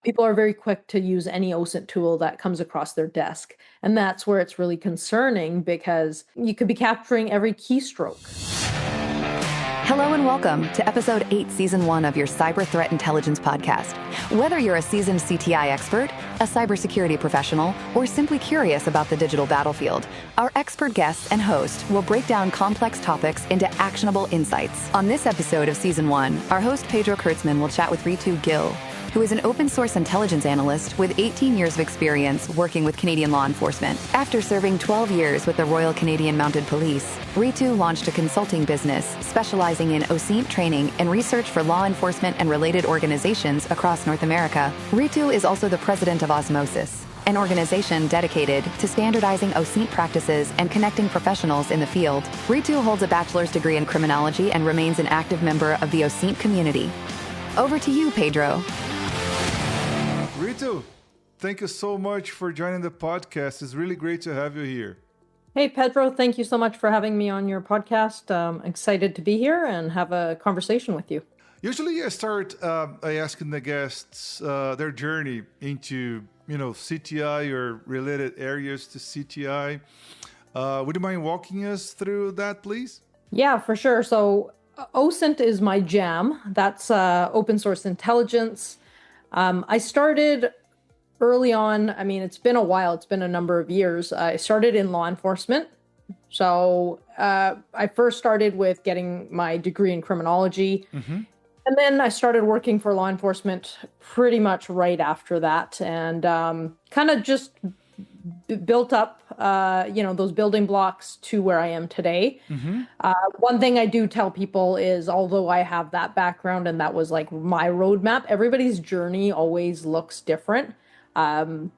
People are very quick to use any OSINT tool that comes across their desk. And that's where it's really concerning because you could be capturing every keystroke. Hello and welcome to episode 8, season 1 of your Cyber Threat Intelligence podcast. Whether you're a seasoned CTI expert, a cybersecurity professional, or simply curious about the digital battlefield, our expert guests and host will break down complex topics into actionable insights. On this episode of season 1, our host Pedro Kertzman will chat with Ritu Gill, who is an open source intelligence analyst with 18 years of experience working with Canadian law enforcement. After serving 12 years with the Royal Canadian Mounted Police, Ritu launched a consulting business specializing in OSINT training and research for law enforcement and related organizations across North America. Ritu is also the president of Osmosis, an organization dedicated to standardizing OSINT practices and connecting professionals in the field. Ritu holds a bachelor's degree in criminology and remains an active member of the OSINT community. Over to you, Pedro. Ritu, thank you so much for joining the podcast. It's really great to have you here. Hey, Pedro, thank you so much for having me on your podcast. Excited to be here and have a conversation with you. Usually I start by asking the guests their journey into, CTI or related areas to CTI. Would you mind walking us through that, please? Yeah, for sure. So OSINT is my jam. That's open source intelligence. I started early on. I mean, it's been a while. It's been a number of years. I started in law enforcement. So I first started with getting my degree in criminology. Mm-hmm. And then I started working for law enforcement pretty much right after that, and kind of just built up, those building blocks to where I am today. Mm-hmm. One thing I do tell people is, although I have that background and that was like my roadmap, everybody's journey always looks different. Nobody's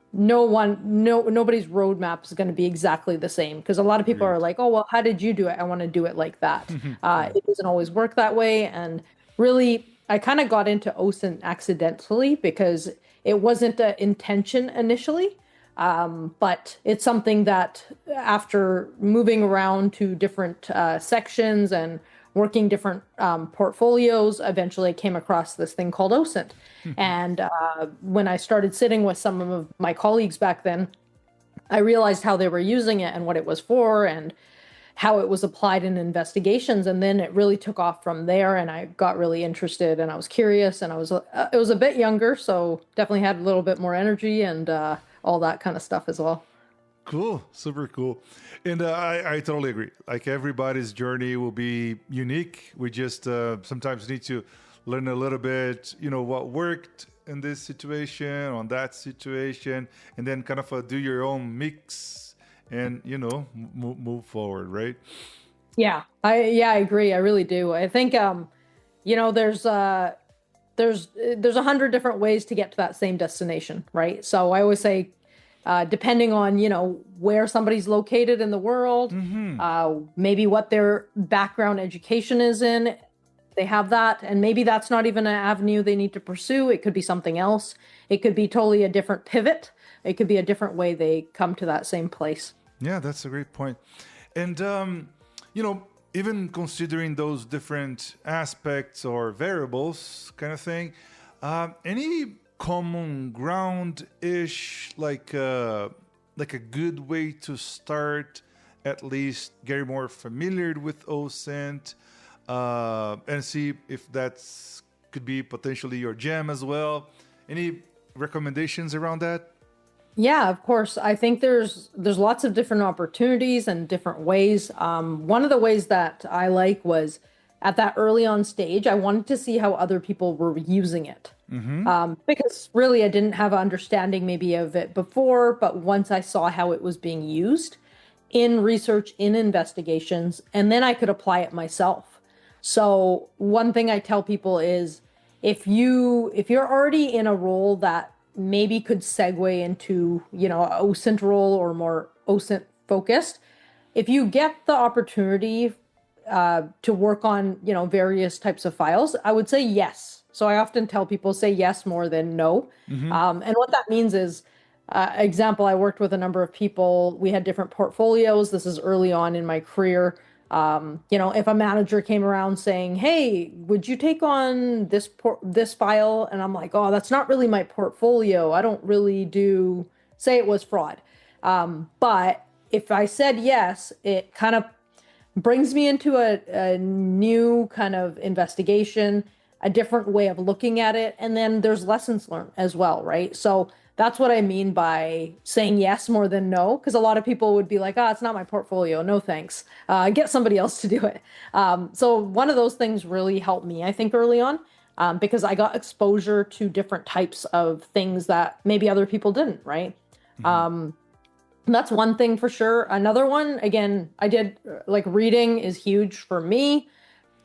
roadmap is going to be exactly the same, because a lot of people are like, oh, well, how did you do it? I want to do it like that. It doesn't always work that way. And really, I kind of got into OSINT accidentally because it wasn't an intention initially. But it's something that after moving around to different sections and working different portfolios, eventually I came across this thing called OSINT. Mm-hmm. And when I started sitting with some of my colleagues back then, I realized how they were using it and what it was for and how it was applied in investigations. And then it really took off from there, and I got really interested and I was curious, and it was a bit younger, so definitely had a little bit more energy and all that kind of stuff as well. Cool. Super cool. And I totally agree. Like, everybody's journey will be unique. We just sometimes need to learn a little bit, what worked in this situation, on that situation, and then kind of do your own mix and, move forward, right? Yeah, I agree. I really do. I think, there's 100 different ways to get to that same destination, right? So I always say, depending on, where somebody's located in the world, mm-hmm. Maybe what their background education is in, they have that. And maybe that's not even an avenue they need to pursue. It could be something else. It could be totally a different pivot. It could be a different way they come to that same place. Yeah, that's a great point. And, even considering those different aspects or variables kind of thing, any common ground-ish, like a good way to start, at least getting more familiar with OSINT, and see if that's could be potentially your jam as well. Any recommendations around that? Yeah, of course. I think there's lots of different opportunities and different ways. One of the ways that I like was at that early on stage, I wanted to see how other people were using it. Mm-hmm. Because really I didn't have an understanding maybe of it before, but once I saw how it was being used in research, in investigations, and then I could apply it myself. So one thing I tell people is, if you're already in a role that maybe could segue into, an OSINT role or more OSINT focused, if you get the opportunity to work on, various types of files, I would say yes. So I often tell people say yes more than no. Mm-hmm. And what that means is, example, I worked with a number of people. We had different portfolios. This is early on in my career. If a manager came around saying, "Hey, would you take on this file?" And I'm like, "Oh, that's not really my portfolio. I don't really do," say it was fraud. But if I said yes, it kind of brings me into a new kind of investigation, a different way of looking at it. And then there's lessons learned as well, right? So that's what I mean by saying yes more than no, because a lot of people would be like, "Oh, it's not my portfolio. No, thanks. Get somebody else to do it." So one of those things really helped me, I think, early on, because I got exposure to different types of things that maybe other people didn't, right? That's one thing for sure. Another one, again, I did like reading is huge for me.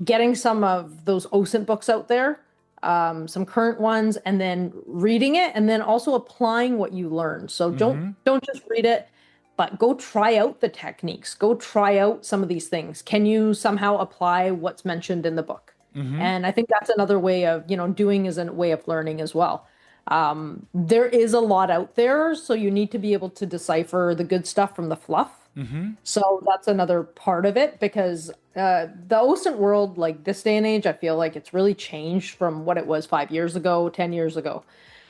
Getting some of those OSINT books out there, some current ones, and then reading it, and then also applying what you learned. So don't just read it, but go try out the techniques. Go try out some of these things. Can you somehow apply what's mentioned in the book? And I think that's another way of, doing is a way of learning as well. There is a lot out there, so you need to be able to decipher the good stuff from the fluff. So that's another part of it, because the OSINT world, like this day and age, I feel like it's really changed from what it was 5 years ago, 10 years ago.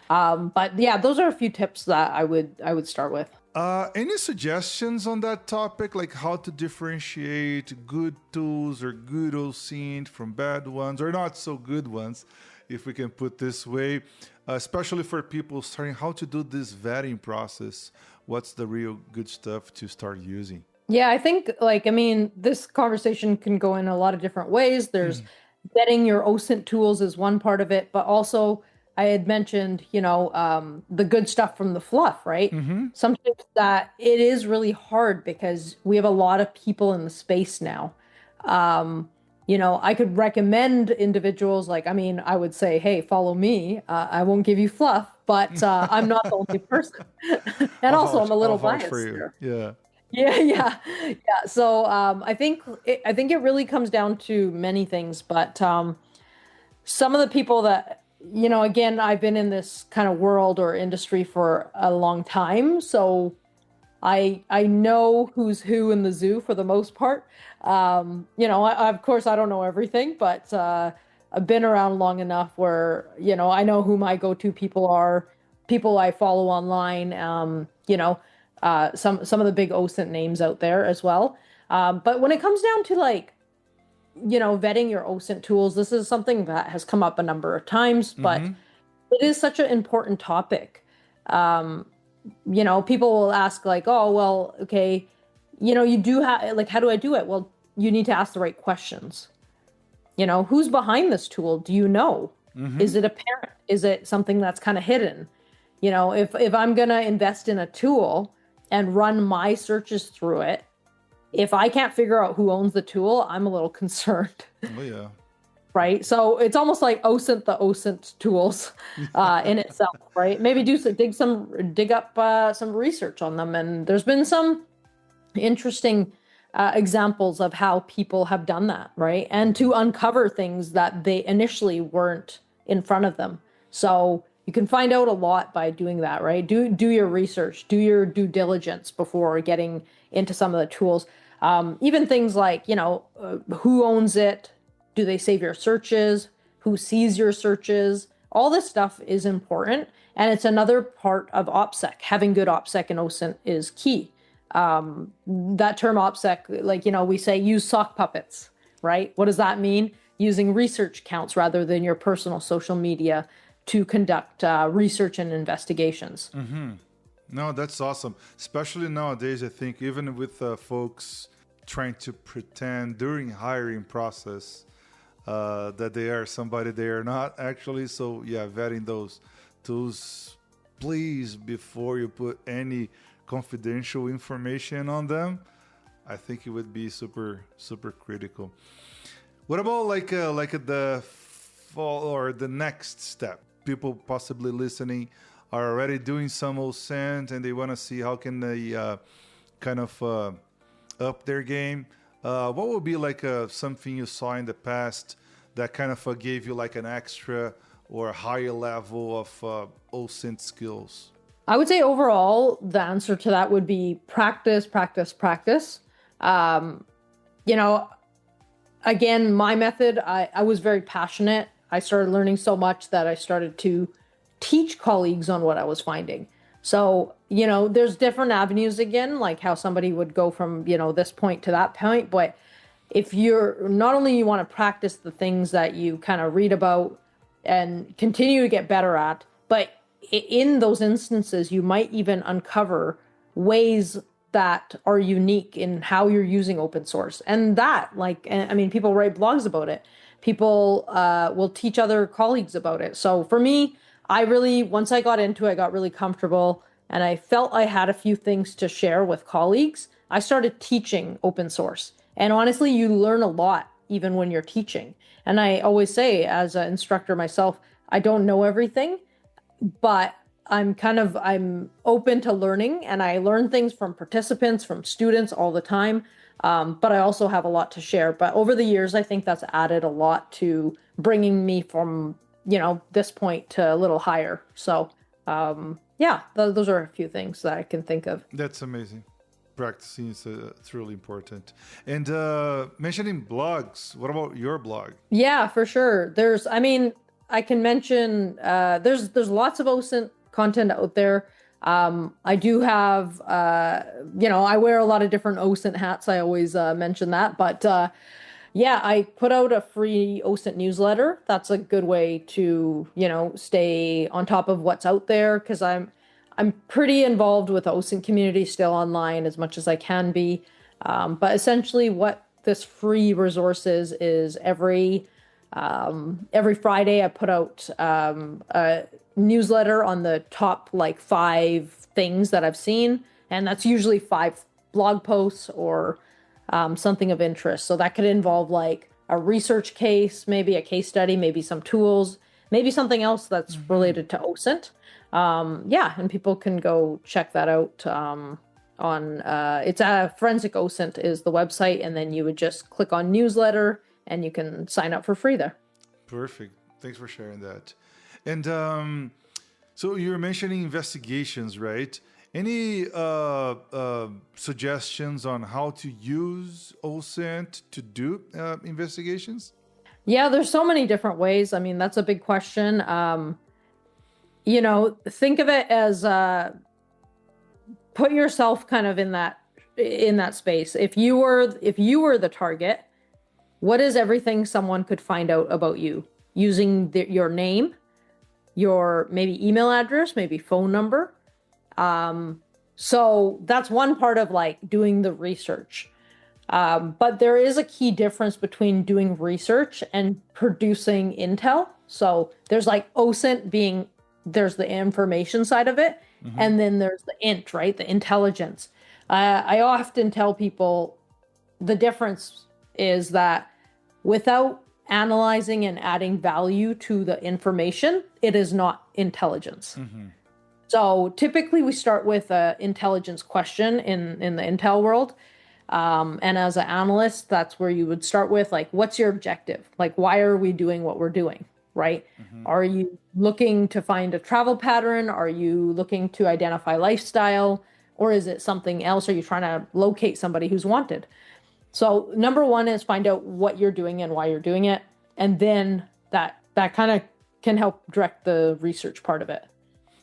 But yeah, those are a few tips that I would start with. Any suggestions on that topic, like how to differentiate good tools or good OSINT from bad ones or not so good ones, if we can put this way, especially for people starting, how to do this vetting process? What's the real good stuff to start using? Yeah, I think this conversation can go in a lot of different ways. There's vetting your OSINT tools is one part of it, but also I had mentioned, the good stuff from the fluff, right? Sometimes that it is really hard because we have a lot of people in the space now. I could recommend individuals I would say, "Hey, follow me. I won't give you fluff, but I'm not the only person." And also, I'm a little I'll vouch biased for you. here. Yeah. Yeah. So I think it really comes down to many things, but some of the people that again, I've been in this kind of world or industry for a long time, so I know who's who in the zoo for the most part. Of course, I don't know everything, but I've been around long enough where I know who my go-to people are, people I follow online. Some of the big OSINT names out there as well. But when it comes down to vetting your OSINT tools, this is something that has come up a number of times, but it is such an important topic. People will ask "Oh, well, okay, you do have how do I do it?" Well, you need to ask the right questions. Who's behind this tool? Do you know? Is it apparent? Is it something that's kind of hidden? If I'm going to invest in a tool and run my searches through it, if I can't figure out who owns the tool, I'm a little concerned. Oh, yeah. Right. So it's almost like the OSINT tools in itself, right? Maybe dig up some research on them. And there's been some interesting examples of how people have done that, right? And to uncover things that they initially weren't in front of them. So you can find out a lot by doing that, right? Do your research, do your due diligence before getting into some of the tools. Even things like, who owns it? Do they save your searches? Who sees your searches? All this stuff is important. And it's another part of OPSEC. Having good OPSEC and OSINT is key. That term OPSEC, we say use sock puppets, right? What does that mean? Using research accounts rather than your personal social media to conduct research and investigations. No, that's awesome. Especially nowadays, I think, even with folks trying to pretend during hiring process that they are somebody they are not actually. So yeah, vetting those tools, please, before you put any confidential information on them. I think it would be super, super critical. What about the fall or the next step? People possibly listening are already doing some OSINT and they want to see how can they up their game. What would be something you saw in the past that kind of gave you an extra or higher level of OSINT skills? I would say overall, the answer to that would be practice, practice, practice. you know, again, my method, I was very passionate. I started learning so much that I started to teach colleagues on what I was finding. So, there's different avenues again, like how somebody would go from, this point to that point. But if you're not only you want to practice the things that you kind of read about and continue to get better at, but in those instances, you might even uncover ways that are unique in how you're using open source. And that, people write blogs about it. People will teach other colleagues about it. So for me, once I got into it, I got really comfortable and I felt I had a few things to share with colleagues. I started teaching open source. And honestly, you learn a lot even when you're teaching. And I always say, as an instructor myself, I don't know everything, but I'm open to learning, and I learn things from participants, from students all the time. But I also have a lot to share. But over the years, I think that's added a lot to bringing me from, this point to a little higher. So, those are a few things that I can think of. That's amazing. Practicing it's really important. And mentioning blogs, what about your blog? Yeah, for sure. I can mention there's lots of OSINT content out there. I do have, I wear a lot of different OSINT hats. I always mention that. But I put out a free OSINT newsletter. That's a good way to, stay on top of what's out there, because I'm pretty involved with the OSINT community still online as much as I can be. But essentially what this free resource is every Friday I put out a newsletter on the top 5 things that I've seen. And that's usually 5 blog posts or something of interest. So that could involve a research case, maybe a case study, maybe some tools, maybe something else that's related to OSINT. And people can go check that out on it's Forensic OSINT is the website, and then you would just click on newsletter and you can sign up for free there. Perfect. Thanks for sharing that. And so you were mentioning investigations, right? Any suggestions on how to use OSINT to do investigations? Yeah, there's so many different ways. I mean, that's a big question. Think of it as put yourself kind of in that space. If you were the target, what is everything someone could find out about you using your name, your maybe email address, maybe phone number? So that's one part of doing the research. But there is a key difference between doing research and producing intel. So there's OSINT there's the information side of it. Mm-hmm. And then there's the int, right? The intelligence. I often tell people the difference is that without analyzing and adding value to the information, it is not intelligence. Mm-hmm. So typically we start with an intelligence question in the intel world. And as an analyst, that's where you would start with what's your objective? Why are we doing what we're doing? Right? Mm-hmm. Are you looking to find a travel pattern? Are you looking to identify lifestyle? Or is it something else? Are you trying to locate somebody who's wanted? So number one is find out what you're doing and why you're doing it. And then that kind of can help direct the research part of it.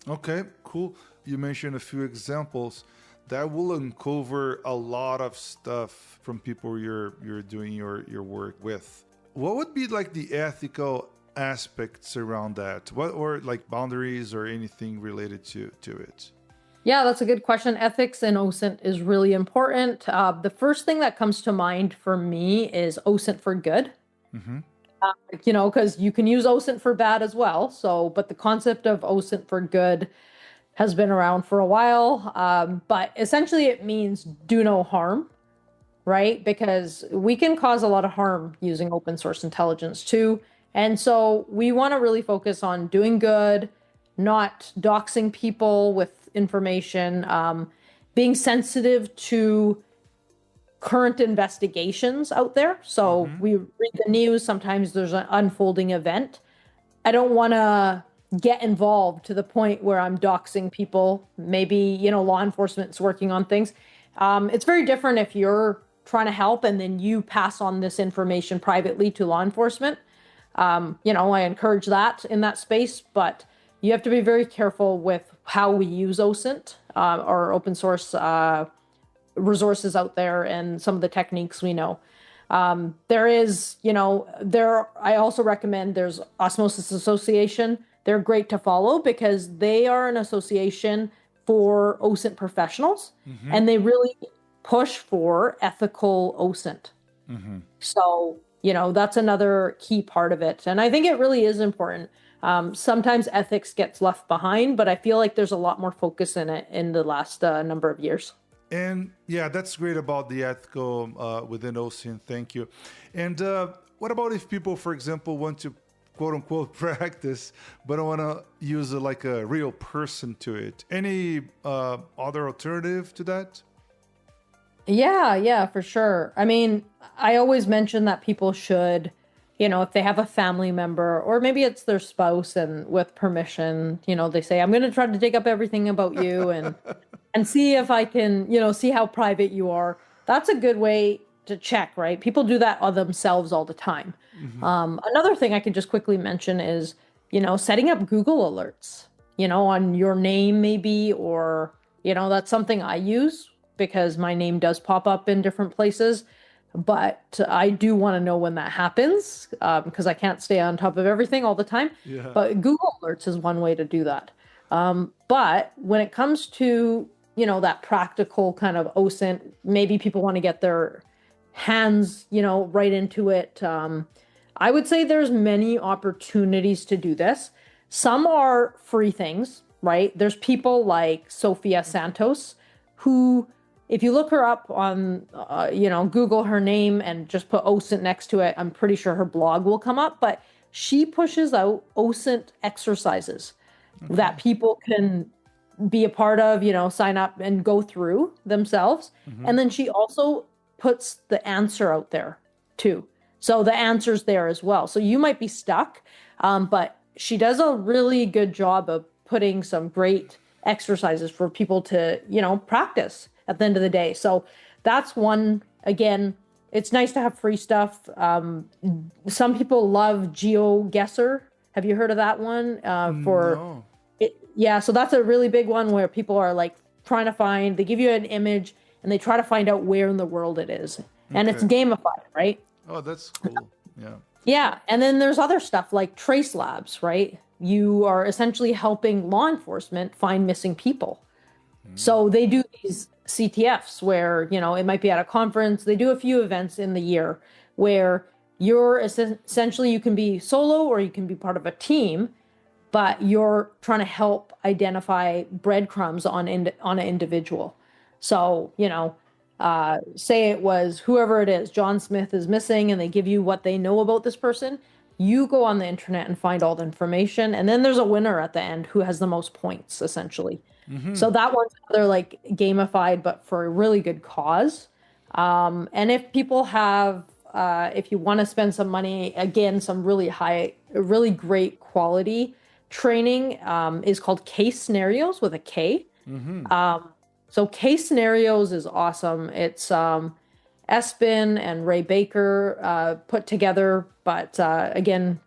Okay, cool. You mentioned a few examples that will uncover a lot of stuff from people you're doing your work with. What would be the ethical aspects around that? Or boundaries or anything related to it? Yeah, that's a good question. Ethics in OSINT is really important. The first thing that comes to mind for me is OSINT for good. Mm-hmm. Because you can use OSINT for bad as well. But the concept of OSINT for good has been around for a while. But essentially it means do no harm, right? Because we can cause a lot of harm using open source intelligence too. And so we want to really focus on doing good, not doxing people with information, being sensitive to current investigations out there. So we read the news, sometimes there's an unfolding event. I don't want to get involved to the point where I'm doxing people. Maybe, law enforcement's working on things. It's very different if you're trying to help and then you pass on this information privately to law enforcement. I encourage that in that space, but you have to be very careful with how we use OSINT or open source resources out there and some of the techniques we know. I also recommend there's Osmosis Association. They're great to follow because they are an association for OSINT professionals, and they really push for ethical OSINT. So, that's another key part of it. And I think it really is important. Sometimes ethics gets left behind, but I feel like there's a lot more focus in it in the last number of years. And yeah, that's great about the ethical within OSINT. Thank you. And what about if people, for example, want to quote unquote practice, but don't want to use like a real person to it? Any other alternative to that? Yeah, for sure. I mean, I always mention that people should, if they have a family member or maybe it's their spouse and with permission, they say, I'm going to try to dig up everything about you and see if I can, see how private you are. That's a good way to check, right? People do that on themselves all the time. Another thing I can just quickly mention is, setting up Google alerts, on your name maybe, or, that's something I use because my name does pop up in different places. But I do want to know when that happens because I can't stay on top of everything all the time. Yeah. But Google Alerts is one way to do that. But when it comes to, that practical kind of OSINT, maybe people want to get their hands, right into it. I would say there's many opportunities to do this. Some are free things, right? There's people like Sophia Santos who, if you look her up on, Google her name and just put OSINT next to it, I'm pretty sure her blog will come up. But she pushes out OSINT exercises that people can be a part of, sign up and go through themselves. And then she also puts the answer out there too. So the answer's there as well. So you might be stuck, but she does a really good job of putting some great exercises for people to, practice at the end of the day. So that's one. Again, it's nice to have free stuff. Some people love GeoGuessr. Have you heard of that one? No. So that's a really big one where people are like trying to find, they give you an image and they try to find out where in the world it is. And it's gamified, right? Oh, that's cool. Yeah. Yeah. And then there's other stuff like Trace Labs, right? You are essentially helping law enforcement find missing people. So they do these CTFs where, it might be at a conference. They do a few events in the year where you're essentially, you can be solo or you can be part of a team, but you're trying to help identify breadcrumbs on an individual. So, say it was whoever it is, John Smith is missing, and they give you what they know about this person. You go on the internet and find all the information. And then there's a winner at the end who has the most points, essentially. So that one's another like gamified, but for a really good cause. And if people have, if you want to spend some money, again, some really great quality training is called Case Scenarios with a K. So Case Scenarios is awesome. It's Espin and Ray Baker put together, but again,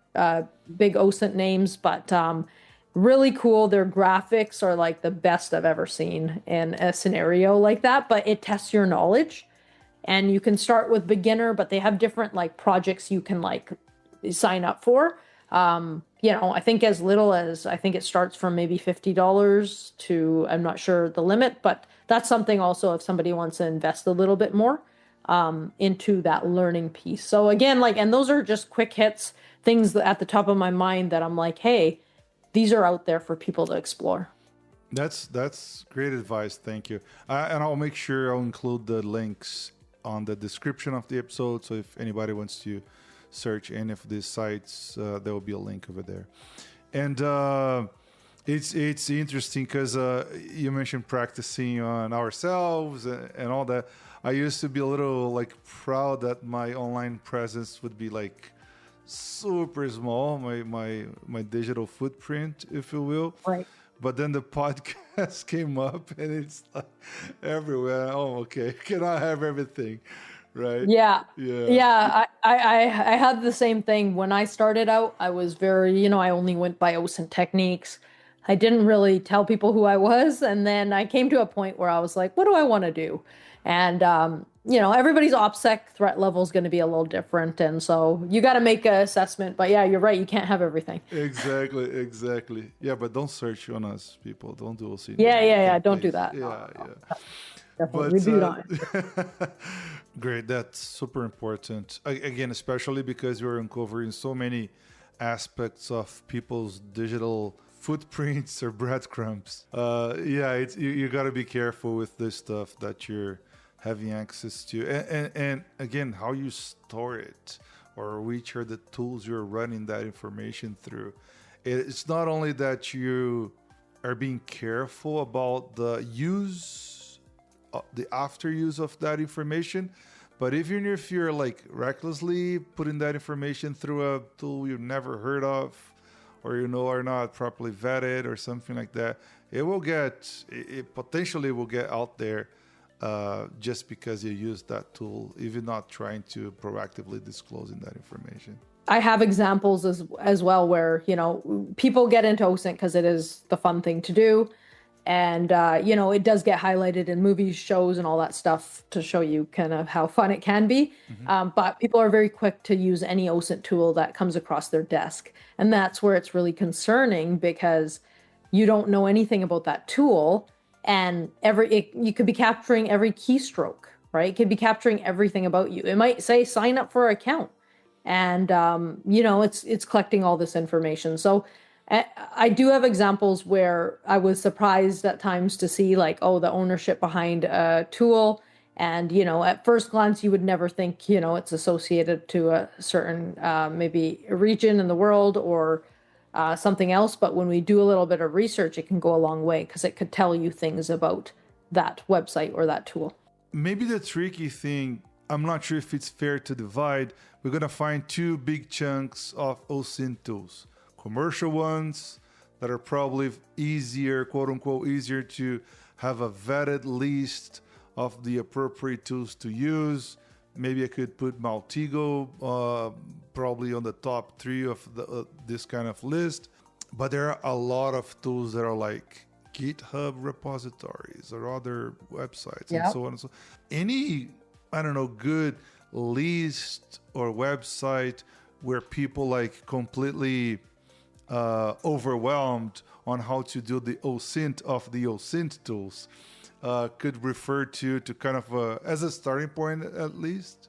big OSINT names, but really cool. Their graphics are like the best I've ever seen in a scenario like that, but it tests your knowledge. And you can start with beginner, but they have different like projects you can like sign up for. I think as little as, I think it starts from maybe $50 to, I'm not sure the limit, but that's something also if somebody wants to invest a little bit more into that learning piece. So again, and those are just quick hits, things at the top of my mind that I'm like, hey, these are out there for people to explore. That's great advice. Thank you. And I'll make sure I'll include the links on the description of the episode. So if anybody wants to search any of these sites, there will be a link over there. And it's interesting because you mentioned practicing on ourselves and all that. I used to be a little proud that my online presence would be super small, my digital footprint, if you will. Right. But then the podcast came up and it's everywhere. Oh, okay. Can I have everything? right? Yeah. Yeah. Yeah. I had the same thing when I started out. I was very, I only went by OSINT techniques. I didn't really tell people who I was. And then I came to a point where I was like, what do I want to do? And, everybody's OPSEC threat level is going to be a little different. And so you got to make an assessment. But yeah, you're right. You can't have everything. Exactly, exactly. Yeah, but don't search on us, people. Don't do Yeah. Yeah. Yeah. Don't do please. that. No, Yeah, no, no. yeah. Definitely. We But do not. great, that's super important. Again, especially because you're uncovering so many aspects of people's digital footprints or breadcrumbs. Yeah, you got to be careful with this stuff that you're having access to, and again, how you store it, or which are the tools you're running that information through. It's not only that you are being careful about the use, the after use of that information, but even if you're like recklessly putting that information through a tool you've never heard of, or are not properly vetted or something like that, it potentially will get out there just because you use that tool, even not trying to proactively disclosing that information. I have examples as well where, people get into OSINT because it is the fun thing to do. And, it does get highlighted in movies, shows, and all that stuff to show you kind of how fun it can be. But people are very quick to use any OSINT tool that comes across their desk. And that's where it's really concerning, because you don't know anything about that tool. And you could be capturing every keystroke, right? It could be capturing everything about you. It might say sign up for an account. And, it's collecting all this information. So I do have examples where I was surprised at times to see like, the ownership behind a tool. And, at first glance, you would never think, it's associated to a certain, maybe a region in the world or something else. But when we do a little bit of research, it can go a long way, because it could tell you things about that website or that tool. Maybe the tricky thing, I'm not sure if it's fair to divide. We're going to find two big chunks of OSINT tools. Commercial ones that are probably easier, quote unquote, easier to have a vetted list of the appropriate tools to use. Maybe I could put Maltigo probably on the top 3 of this kind of list. But there are a lot of tools that are like GitHub repositories or other websites and so on and so on. Any, good list or website where people like completely overwhelmed on how to do the OSINT of the OSINT tools could refer to kind of as a starting point at least?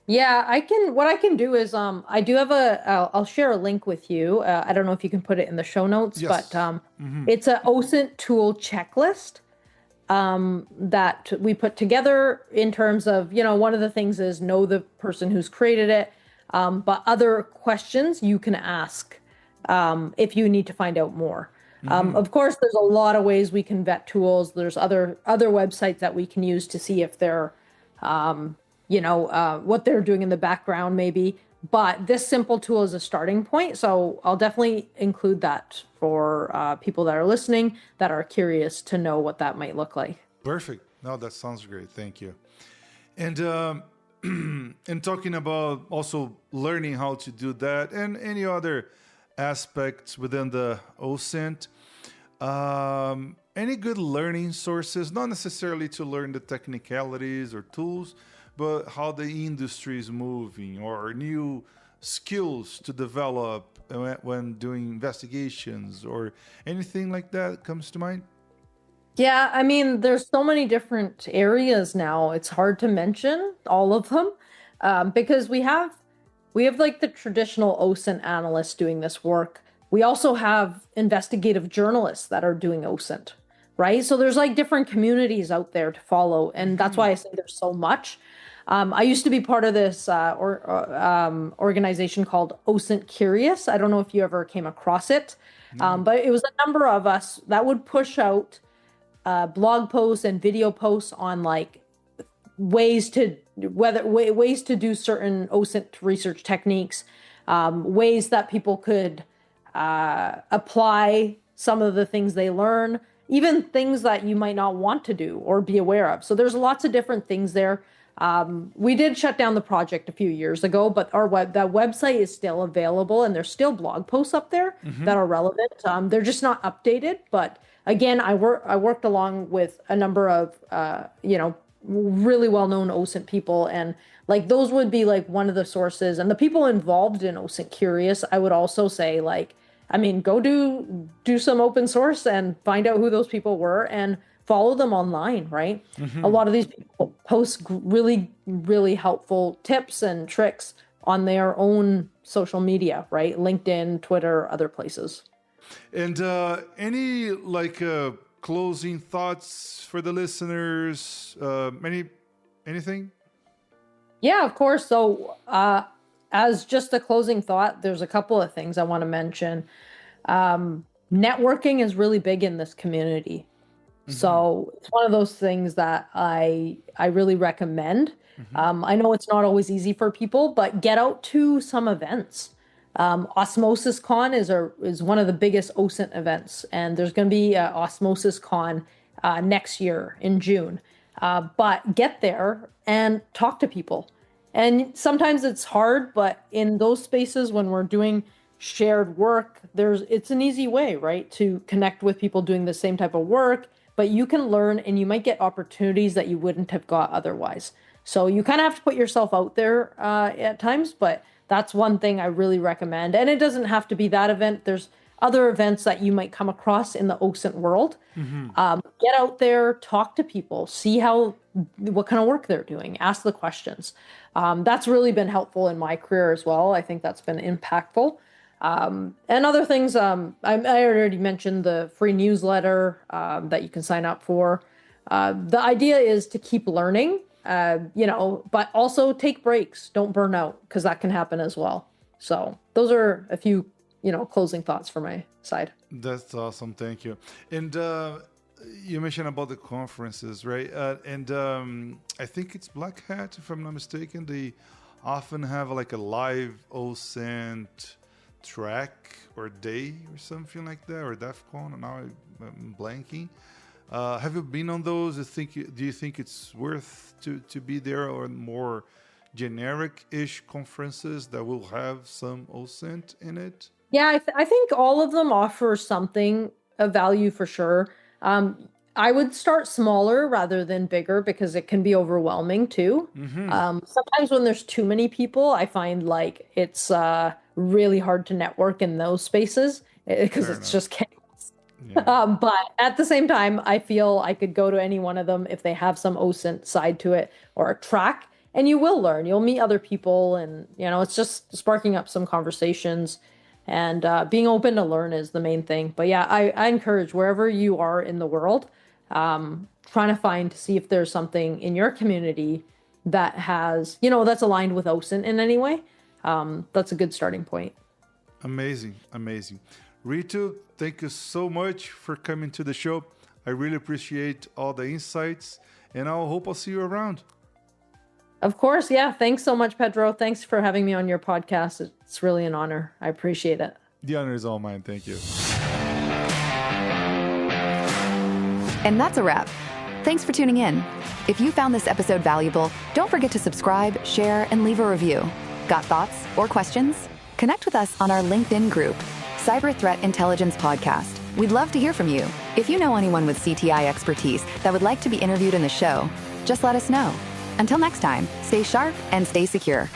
Yeah, what I can do is, I do have I'll share a link with you. I don't know if you can put it in the show notes, Yes. but it's an OSINT tool checklist that we put together in terms of, one of the things is know the person who's created it, but other questions you can ask if you need to find out more. Of course, there's a lot of ways we can vet tools. There's other websites that we can use to see if they're, what they're doing in the background maybe. But this simple tool is a starting point. So I'll definitely include that for people that are listening that are curious to know what that might look like. Perfect. No, that sounds great. Thank you. And and talking about also learning how to do that and any other aspects within the OSINT, any good learning sources, not necessarily to learn the technicalities or tools, but how the industry is moving, or new skills to develop when doing investigations, or anything like that comes to mind? Yeah, I mean, there's so many different areas now. It's hard to mention all of them, because we have like the traditional OSINT analysts doing this work. We also have investigative journalists that are doing OSINT, right? So there's like different communities out there to follow, and that's why I say there's so much. I used to be part of this organization called OSINT Curious. I don't know if you ever came across it, but it was a number of us that would push out blog posts and video posts on like ways to do certain OSINT research techniques, ways that people could apply some of the things they learn, even things that you might not want to do or be aware of. So there's lots of different things there. We did shut down the project a few years ago, but that website is still available, and there's still blog posts up there that are relevant. They're just not updated. But again, I worked along with a number of really well-known OSINT people, and like those would be like one of the sources. And the people involved in OSINT Curious, I would also say, like, I mean, go do some open source and find out who those people were and follow them online, right? A lot of these people post really, really helpful tips and tricks on their own social media, right? LinkedIn, Twitter, other places. And any like closing thoughts for the listeners? Anything? Yeah, of course. So as just a closing thought, there's a couple of things I want to mention. Networking is really big in this community. So it's one of those things that I really recommend. I know it's not always easy for people, but get out to some events. Osmosis Con is one of the biggest OSINT events, and there's going to be Osmosis Con next year in June. But get there and talk to people. And sometimes it's hard, but in those spaces when we're doing shared work, it's an easy way, right, to connect with people doing the same type of work. But you can learn, and you might get opportunities that you wouldn't have got otherwise. So you kind of have to put yourself out there at times, but that's one thing I really recommend. And it doesn't have to be that event. There's other events that you might come across in the OSINT world. Get out there, talk to people, see what kind of work they're doing, ask the questions. That's really been helpful in my career as well. I think that's been impactful. And other things, I already mentioned the free newsletter that you can sign up for. The idea is to keep learning, but also take breaks. Don't burn out, because that can happen as well. So those are a few, closing thoughts from my side. That's awesome. Thank you. And you mentioned about the conferences, right? And I think it's Black Hat, if I'm not mistaken. They often have like a live OSINT track or day or something like that, or DEF CON, and now I'm blanking. Have you been on those? Do you think it's worth to be there, or more generic-ish conferences that will have some OSINT in it? Yeah, I think all of them offer something of value for sure. I would start smaller rather than bigger, because it can be overwhelming too. Sometimes when there's too many people, I find like it's really hard to network in those spaces, because it's just chaos. Yeah. But at the same time, I feel I could go to any one of them if they have some OSINT side to it or a track, and you will learn. You'll meet other people, and it's just sparking up some conversations. And being open to learn is the main thing. But yeah, I encourage, wherever you are in the world, trying to see if there's something in your community that has, that's aligned with OSINT in any way. That's a good starting point. Amazing. Ritu, thank you so much for coming to the show. I really appreciate all the insights, and I hope I'll see you around. Of course. Yeah. Thanks so much, Pedro. Thanks for having me on your podcast. It's really an honor. I appreciate it. The honor is all mine. Thank you. And that's a wrap. Thanks for tuning in. If you found this episode valuable, don't forget to subscribe, share, and leave a review. Got thoughts or questions? Connect with us on our LinkedIn group, Cyber Threat Intelligence Podcast. We'd love to hear from you. If you know anyone with CTI expertise that would like to be interviewed in the show, just let us know. Until next time, stay sharp and stay secure.